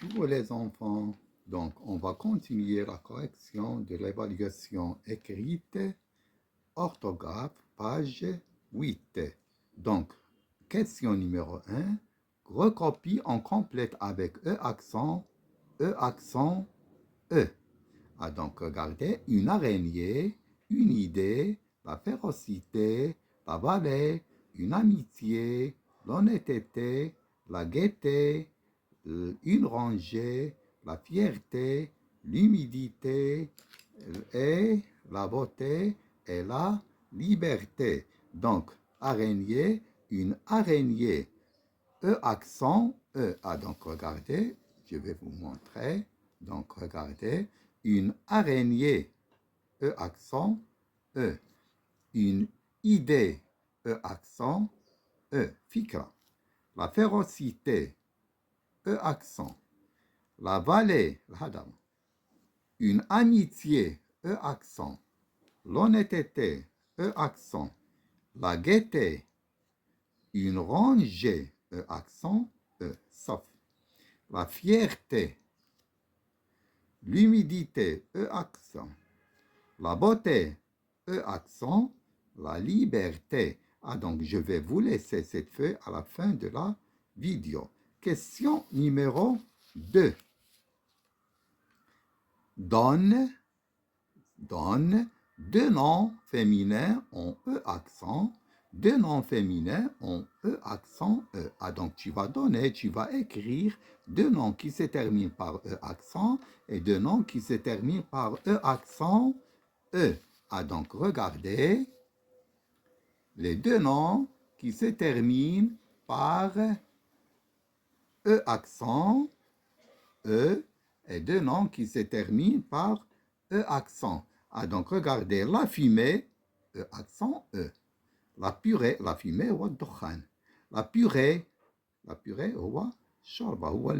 Bonjour les enfants. Donc, on va continuer la correction de l'évaluation écrite, orthographe, page 8. Donc, question numéro 1. Recopie en complète avec E accent, E accent, E. Donc, regardez, une araignée, une idée, la férocité, la vallée, une amitié, l'honnêteté, la gaieté, une rangée, la fierté, l'humidité et la beauté et la liberté. Donc, araignée, une araignée. E accent, E. Donc, regardez, je vais vous montrer. Donc, regardez, une araignée, E accent, E. Une idée, E accent, E. Fikra. La férocité, E accent. La vallée, une amitié, E accent. L'honnêteté, E accent. La gaieté, une rangée, E accent, E, sauf. La fierté, l'humidité, E accent. La beauté, E accent. La liberté. Donc je vais vous laisser cette feuille à la fin de la vidéo. Question numéro 2. Donne deux noms féminins en E accent, deux noms féminins en E accent E. Donc tu vas donner, tu vas écrire deux noms qui se terminent par E accent et deux noms qui se terminent par E accent E. Donc regardez les deux noms qui se terminent par E accent E et deux noms qui se terminent par E accent. Donc regardez la fumée, E accent E. La purée, la fumée, هو الدخان. La purée, هو الشوربة, هو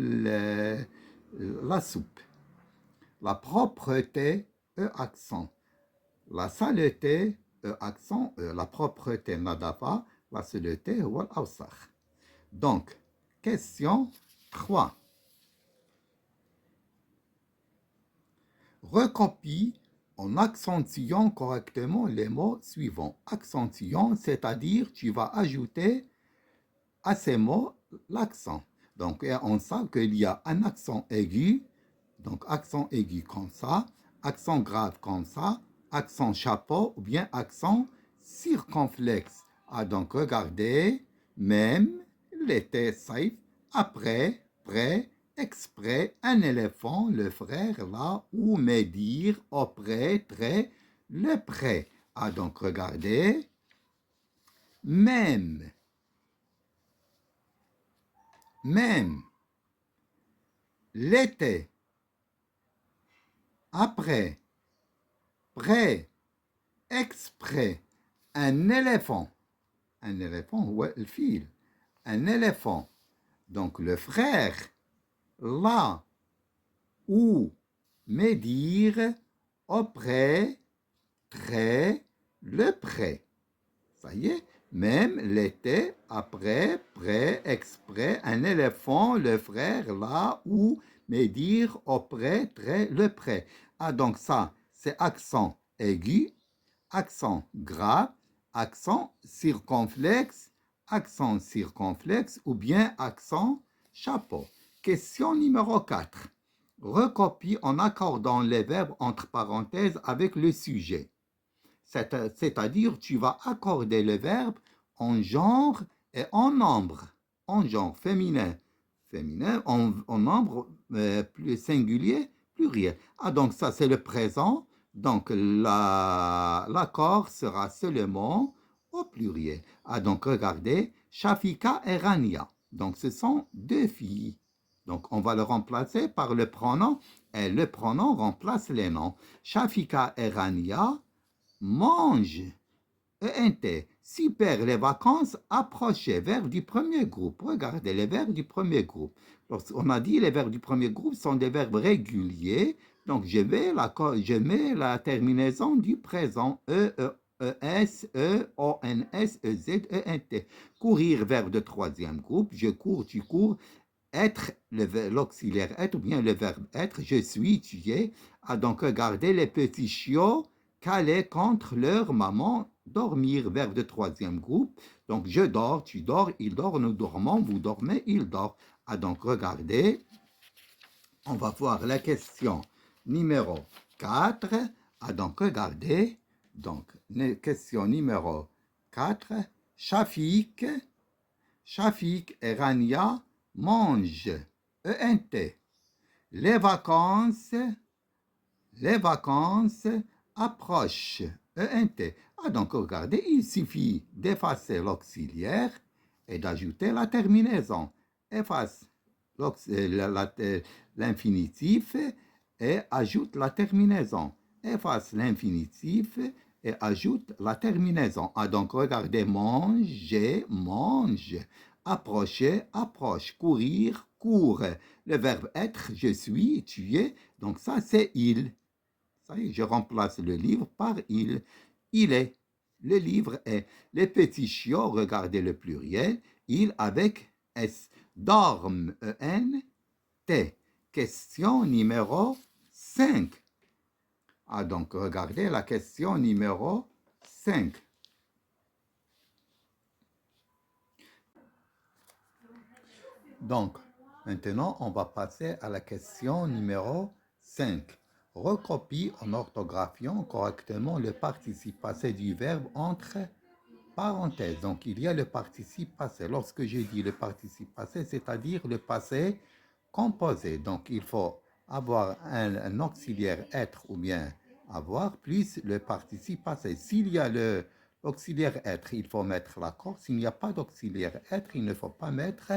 la soupe. La propreté, E accent. La saleté, E accent E. La propreté, nadafa. La saleté, هو الأوسخ. Donc, question 3. Recopie en accentuant correctement les mots suivants. Accentuant, c'est-à-dire tu vas ajouter à ces mots l'accent. Donc, on sait qu'il y a un accent aigu, donc accent aigu comme ça, accent grave comme ça, accent chapeau ou bien accent circonflexe. Donc, regardez, même l'été safe, après, près, exprès, un éléphant, le frère, là, ou médire, auprès, très, le près. Donc, regardez, même, l'été, après, près, exprès, un éléphant, ouais, le fil, un éléphant, donc le frère, là, ou, médire, auprès, très, le près. Ça y est, même l'été, après, près, exprès, un éléphant, le frère, là, où, médire, auprès, très, le près. Donc ça, c'est accent aigu, accent grave, accent circonflexe ou bien accent chapeau. Question numéro 4. Recopie en accordant les verbes entre parenthèses avec le sujet. C'est-à-dire, tu vas accorder le verbe en genre et en nombre. En genre féminin, en nombre plus singulier, pluriel. Donc ça, c'est le présent. Donc l'accord sera seulement au pluriel. Donc regardez, Shafika et Rania. Donc ce sont deux filles. Donc on va le remplacer par le pronom et le pronom remplace les noms. Shafika et Rania mange, ENT. Super, les vacances approchaient. Verbe du premier groupe. Regardez les verbes du premier groupe. On a dit les verbes du premier groupe sont des verbes réguliers. Donc, je mets la terminaison du présent. ES, ONS, EZ, ENT. Courir, verbe de troisième groupe. Je cours, tu cours. être, l'auxiliaire être ou bien le verbe être, je suis, tu es. Ah, donc regardez les petits chiots calés contre leur maman, dormir, verbe de troisième groupe. Donc je dors, tu dors, il dort, nous dormons, vous dormez, il dort. Ah, donc regardez, on va voir la question numéro 4. Ah, donc regardez, donc question numéro 4. Shafik et Rania mangent. ENT. Les vacances approchent. ENT. Ah, donc regardez, il suffit d'effacer l'auxiliaire et d'ajouter la terminaison. Efface l'infinitif et ajoute la terminaison. Efface l'infinitif et ajoute la terminaison. Ah, donc regardez, manger, mange. Approcher, approche. Courir, court. Le verbe être, je suis, tu es. Donc ça, c'est il. Ça y est, je remplace le livre par il. Il est. Le livre est. Les petits chiots, regardez le pluriel. Il avec S. Dorment, E-N-T. Question numéro 5. Ah, donc regardez la question numéro 5. Donc, maintenant, on va passer à la question numéro 5. Recopie en orthographiant correctement le participe passé du verbe entre parenthèses. Donc, il y a le participe passé. Lorsque je dis le participe passé, c'est-à-dire le passé composé. Donc, il faut avoir un auxiliaire être ou bien avoir plus le participe passé. S'il y a l'auxiliaire être, il faut mettre l'accord. S'il n'y a pas d'auxiliaire être, il ne faut pas mettre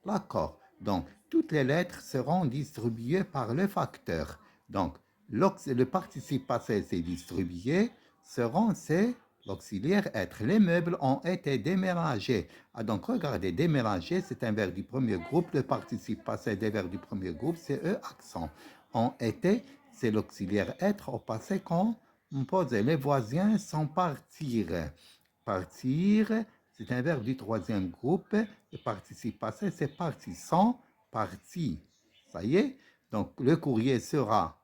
l'accord. Donc, toutes les lettres seront distribuées par le facteur. Donc, le participe passé, c'est distribué, c'est l'auxiliaire être. Les meubles ont été déménagés. Ah, donc, regardez, déménager, c'est un verbe du premier groupe. Le participe passé des verbes du premier groupe, c'est E accent. Ont été, c'est l'auxiliaire être au passé qu'on pose. Les voisins sont partir. Partir, c'est un verbe du troisième groupe. Le participe passé, c'est parti. Sont partis. Ça y est? Donc, le courrier sera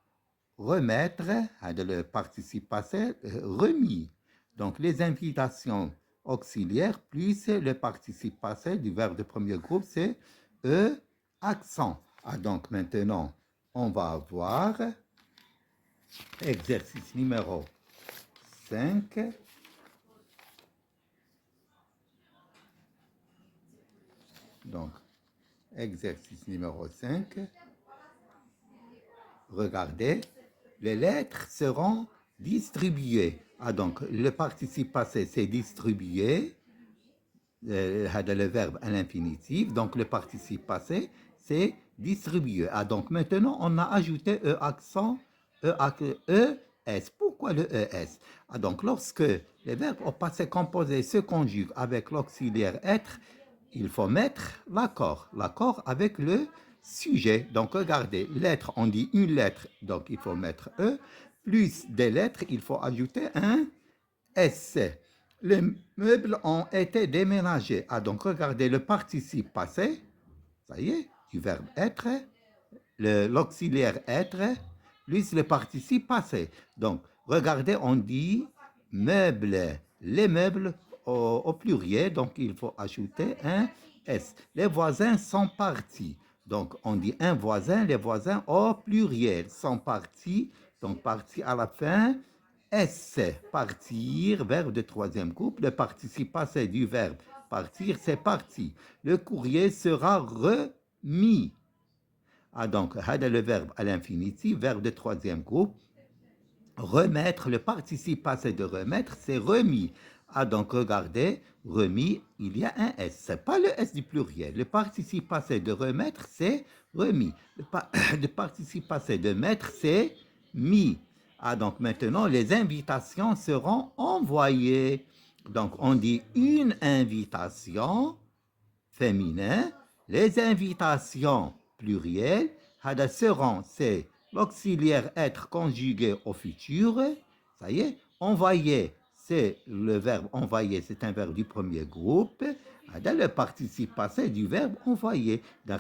remettre, le participe passé, remis. Donc, les invitations auxiliaires plus le participe passé du verbe de premier groupe, c'est E, accent. Ah, donc, maintenant, on va voir exercice numéro 5. Donc, exercice numéro 5. Regardez, les lettres seront distribuées. Ah, donc, le participe passé, c'est distribué. Le verbe à l'infinitif. Donc, le participe passé, c'est distribué. Ah, donc, maintenant, on a ajouté E accent, ES. Pourquoi le ES? Ah, donc, lorsque les verbes au passé composé se conjuguent avec l'auxiliaire être, il faut mettre l'accord. L'accord avec le sujet. Donc, regardez, lettre, on dit une lettre, donc il faut mettre E. Plus des lettres, il faut ajouter un S. Les meubles ont été déménagés. Ah, donc regardez le participe passé, ça y est, du verbe être, l'auxiliaire être, plus le participe passé. Donc, regardez, on dit meubles, les meubles au pluriel, donc il faut ajouter un S. Les voisins sont partis. Donc, on dit un voisin, les voisins au pluriel sont partis. Donc, partis à la fin. S, partir, verbe de troisième groupe. Le participe passé du verbe partir, c'est parti. Le courrier sera remis. Ah, donc, hada le verbe à l'infinitif, verbe de troisième groupe. Remettre, le participe passé de remettre, c'est remis. Ah, donc, regardez, remis, il y a un S. Ce n'est pas le S du pluriel. Le participe passé de remettre, c'est remis. Le participe passé de mettre, c'est mis. Ah, donc maintenant, les invitations seront envoyées. Donc, on dit une invitation féminin. Les invitations plurielles, seront, c'est l'auxiliaire être conjugué au futur. Ça y est, envoyer, c'est le verbe envoyer, c'est un verbe du premier groupe. Dans le participe passé du verbe envoyer. Dans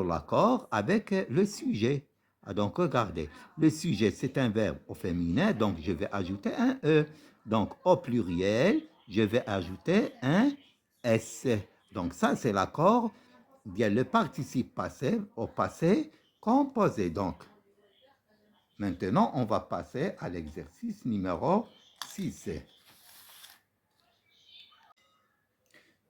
l'accord avec le sujet. Donc, regardez, le sujet, c'est un verbe au féminin, donc je vais ajouter un E. Donc, au pluriel, je vais ajouter un S. Donc, ça, c'est l'accord. Bien, le participe passé au passé composé. Donc, maintenant, on va passer à l'exercice numéro 6.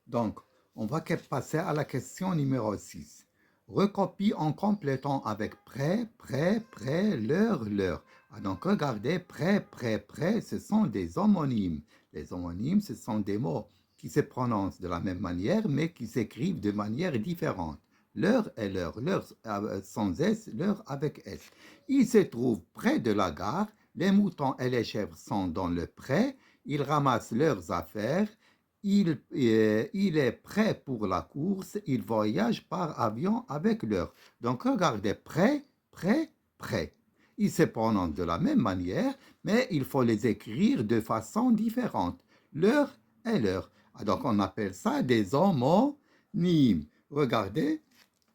Donc, on va passer à la question numéro 6. Recopie en complétant avec prêt, prêt, prêt, l'heure. Donc, regardez, prêt, prêt, prêt, ce sont des homonymes. Les homonymes, ce sont des mots qui se prononcent de la même manière, mais qui s'écrivent de manière différente. L'heure et l'heure sans S, l'heure avec S. Il se trouve près de la gare, les moutons et les chèvres sont dans le pré, ils ramassent leurs affaires, il est prêt pour la course, il voyage par avion avec l'heure. Donc regardez, prêt, prêt, prêt. Ils se prononcent de la même manière, mais il faut les écrire de façon différente. L'heure et l'heure. Donc on appelle ça des homonymes. Regardez,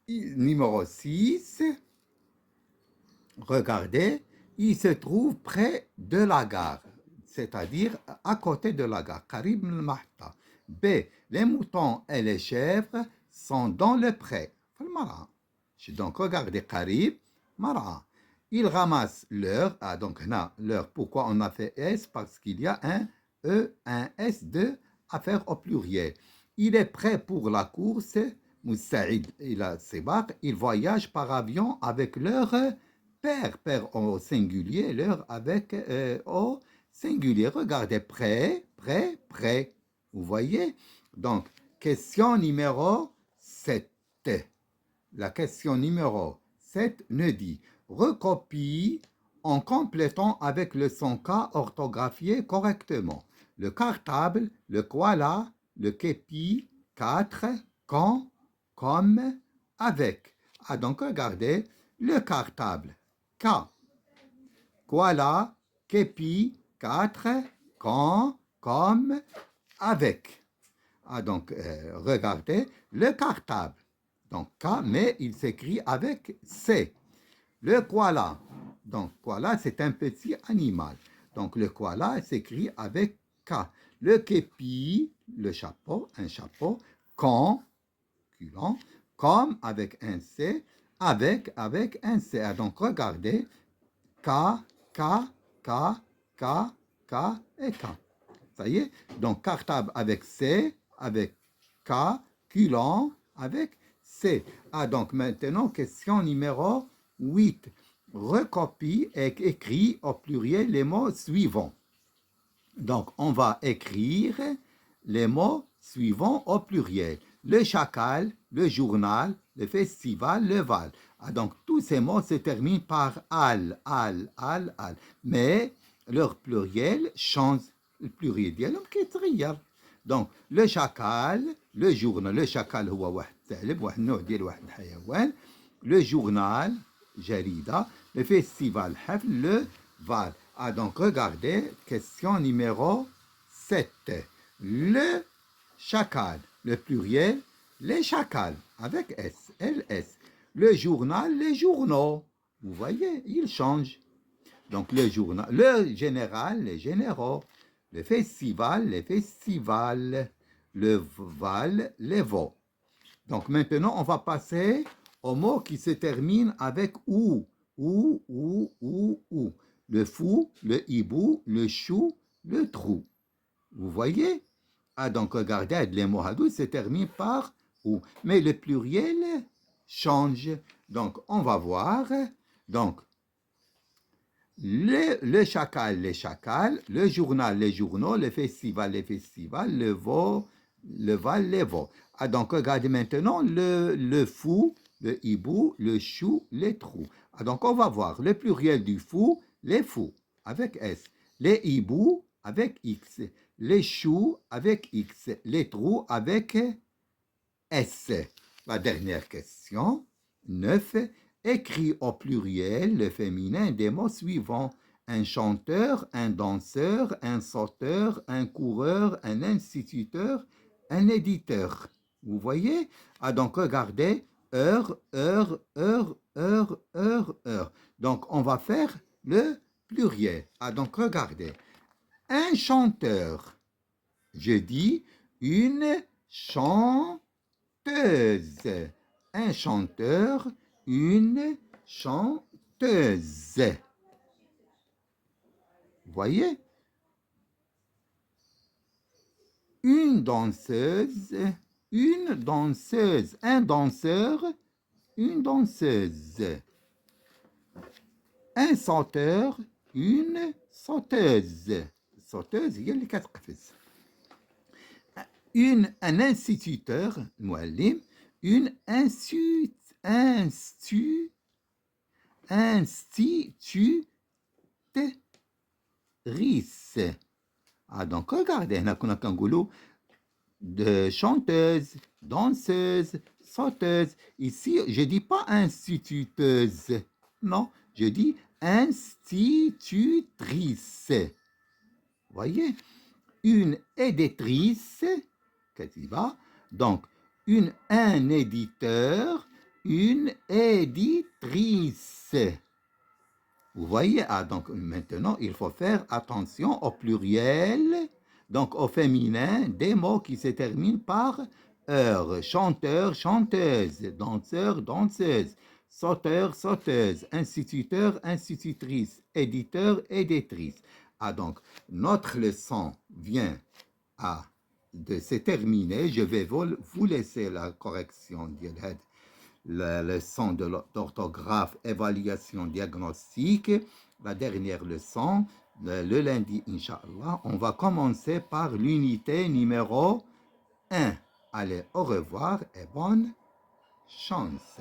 numéro 6. Regardez, il se trouve près de la gare, c'est-à-dire à côté de la gare. Qarib al-Mahta. B. Les moutons et les chèvres sont dans le pré. Donc regardez, Qarib, Mara. Ils ramassent l'heure. Ah, donc là, l'heure. Pourquoi on a fait S? Parce qu'il y a un E, un S de affaire au pluriel. Il est prêt pour la course. Moussaïd, il voyage par avion avec leur père au singulier, l'heure avec au singulier. Regardez, prêt, prêt, prêt. Vous voyez? Donc, question numéro 7. La question numéro 7 nous dit, recopie en complétant avec le son K orthographié correctement. Le cartable, le koala, le képi, 4, quand, comme, avec. Ah, donc regardez, le cartable, K. Koala, képi, 4, quand, comme, avec. Ah, donc regardez, le cartable. Donc K, mais il s'écrit avec C. Le koala. Donc koala, c'est un petit animal. Donc le koala s'écrit avec K. Le képi, le chapeau, un chapeau. Quand, culon. Comme avec un C. Avec un C. Donc regardez. K, K, K, K, K et K. Ça y est. Donc cartable avec C, avec K, culon avec C. Ah, donc maintenant, question numéro 8. Recopie et écrit au pluriel les mots suivants. Donc, on va écrire les mots suivants au pluriel. Le chacal, le journal, le festival, le val. Ah, donc, tous ces mots se terminent par al. Mais leur pluriel change. Le pluriel ديالهم كيتغير. Donc, le chacal, le journal, le chacal هو واحد ثعلب, واحد النوع ديال واحد الحيوان. Le journal, jarida. Le festival, حفل, le val. Ah, donc, regardez, question numéro 7. Le chacal, le pluriel, les chacals, avec S, LS. Le journal, les journaux. Vous voyez, il change. Donc, le journal, le général, les généraux. Le festival, les festivals. Le val, les veaux. Donc, maintenant, on va passer aux mots qui se terminent avec ou. Ou. Le fou, le hibou, le chou, le trou. Vous voyez? Ah, donc regardez, les mots hadou se terminent par ou. Mais le pluriel change. Donc, on va voir. Donc, le chacal, les chacals, le journal, les journaux, le festival, les festivals, le veau, le val, les veaux. Ah, donc regardez maintenant le fou, le hibou, le chou, les trous. Ah, donc on va voir le pluriel du fou, les fous, avec S. Les hiboux, avec X. Les choux, avec X. Les trous, avec S. La dernière question, 9. Écris au pluriel le féminin des mots suivants. un chanteur, un danseur, un sauteur, un coureur, un instituteur, un éditeur. Vous voyez? Ah, donc regardez, heure, heure, heure, heure, heure, heure. Donc on va faire le pluriel. Ah, donc regardez, un chanteur. Je dis une chanteuse. Un chanteur, une chanteuse. Vous voyez? Une danseuse, un danseur, une danseuse. Un sauteur, une sauteuse. Sauteuse, il y a les quatre faces. Un instituteur, muallim, une institutrice. Ah, donc regardez, on a un goulot de chanteuse, danseuse, sauteuse. Ici, je ne dis pas instituteuse. Non, je dis institutrice. Voyez? Une éditrice, donc un éditeur, une éditrice. Vous voyez? Ah, donc maintenant, il faut faire attention au pluriel, donc au féminin, des mots qui se terminent par heure. Chanteur, chanteuse, danseur, danseuse, sauteur, sauteuse, instituteur, institutrice, éditeur, éditrice. Ah, donc notre leçon vient de se terminer. Je vais vous laisser la correction de la leçon d'orthographe, évaluation, diagnostic, la dernière leçon, le lundi, Inch'Allah. On va commencer par l'unité numéro 1. Allez, au revoir et bonne chance.